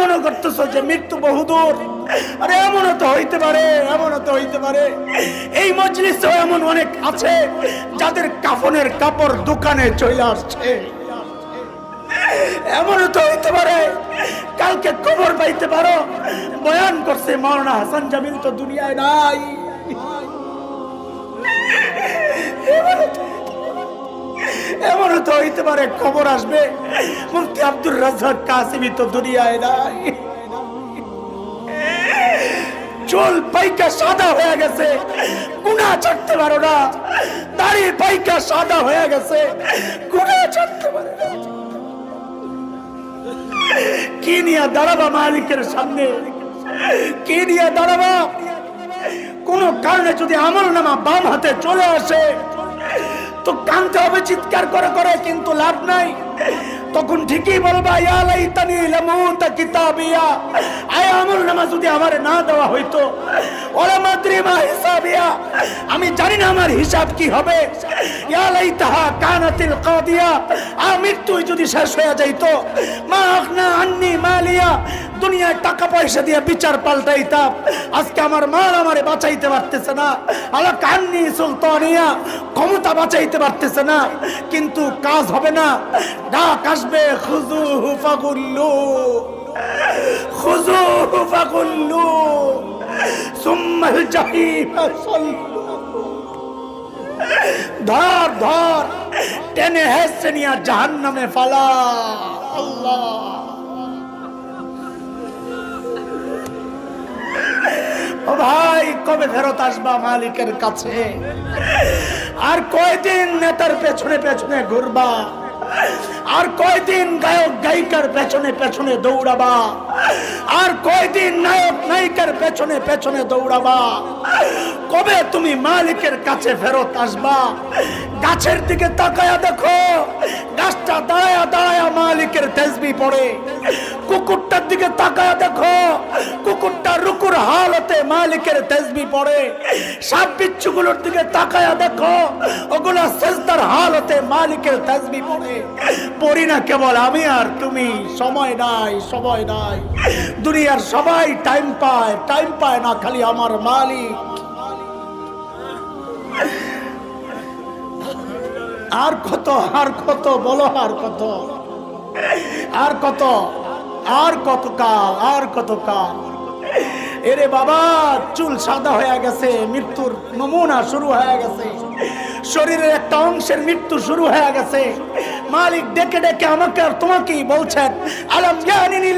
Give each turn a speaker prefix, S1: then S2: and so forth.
S1: মনে করতেছো যে মৃত্যু বহুদূর। আরে এমনও তো হইতে পারে, এমনও তো হইতে পারে এই মজলিসে এমন অনেক আছে যাদের কাফনের কাপড় দোকানে চলে আসছে। এমনও তো হইতে পারে কালকে খবর পাইতে পারো বয়ান করছে মাওলানা হাসান জামিল তো দুনিয়ায় নাই। এমনও তো হইতে পারে খবর আসবে মুফতি আব্দুর রাজ্জাক কাসিমি তো দুনিয়ায় নাই। চুল পাইকা সাদা হয়ে গেছে, গুনাহ ছাড়তে পারো না। দাড়ি পাইকা সাদা হয়ে গেছে, গুনাহ ছাড়তে পারো না। কি নিয়ে দাঁড়াবা মালিকের সামনে? কি নিয়ে দাঁড়াবা? কোন কারণে যদি আমলনামা বাম হাতে চলে আসে তো কাঁদতে হবে চিৎকার করে করে, কিন্তু লাভ নাই। তখন ঠিকই বলবা ইয়া লাইতানি লামুতা কিতাবিয়া, আয় আমলনামা যদি আমারে না দেওয়া হইতো, ওয়া মাদরি মা হিসাবিয়া, আমি জানি না আমার হিসাব কি হবে। ইয়া লাইতাহা কানাতিল কাদিয়া, মৃত্যু যদি শেষ হয়ে যাইতো, মা আখনা আন্নি মালিয়া, দুনিয়ায় টাকা পয়সা দিয়ে বিচার পাল্টাইতাম। আজকে আমার মাল আমারে বাঁচাইতে পারতেছে না, আলা কান্নি সুলতানিয়া, ক্ষমতা বাঁচাইতে পারতেছে না, কিন্তু কাজ হবে না। ডাক আসবে খুযুহু ফাগুল্লু, খুযুহু ফাগুল্লু সুম্মাল জাহিম সাল্লু, ধর ধর টেনে হেসে নিয়ে জাহান্নামে ফালা। আল্লাহ, ও ভাই কবে ফেরত আসবা মালিকের কাছে? আর কয়দিন নেতার পেছনে পেছনে ঘুরবা? আর কয়দিন গায়ক গায়িকার পেছনে পেছনে দৌড়াবা? আর কয়দিন নায়ক নায়িকার পেছনে পেছনে দৌড়াবা? কবে তুমি মালিকের কাছে ফেরত আসবা? গাছের দিকে তাকায়া দেখো, গাছটা দাঁড়ায়া দাঁড়ায়া মালিকের তাসবিহ পড়ে। কুকুরটার দিকে তাকায়া দেখো, কুকুরটা রুকুর হালতে মালিকের তাসবিহ পড়ে। সাপ বিচ্ছুগুলোর দিকে তাকায়া দেখো, ওগুলা সিজদার হালতে মালিকের তাসবিহ পড়ে। পড়ি না কেবল আমি আর তুমি? সময় নাই, সময় নাই। দুনিয়ার সবাই টাইম পায়, টাইম পায় না খালি আমার মালিক। আর কত, আর কত বলো, আর কত, আর কত, আর কত কাল, আর কত কাল? এরে বাবা, চুল সাদা হয়ে গেছে, মৃত্যুর নমুনা শুরু হয়ে গেছে, শরীরের একটা অংশের মৃত্যু শুরু হয়ে গেছে। মালিক ডেকে ডেকে আমাকে আর তোমাকেই বলছেন, আলাম জানিনি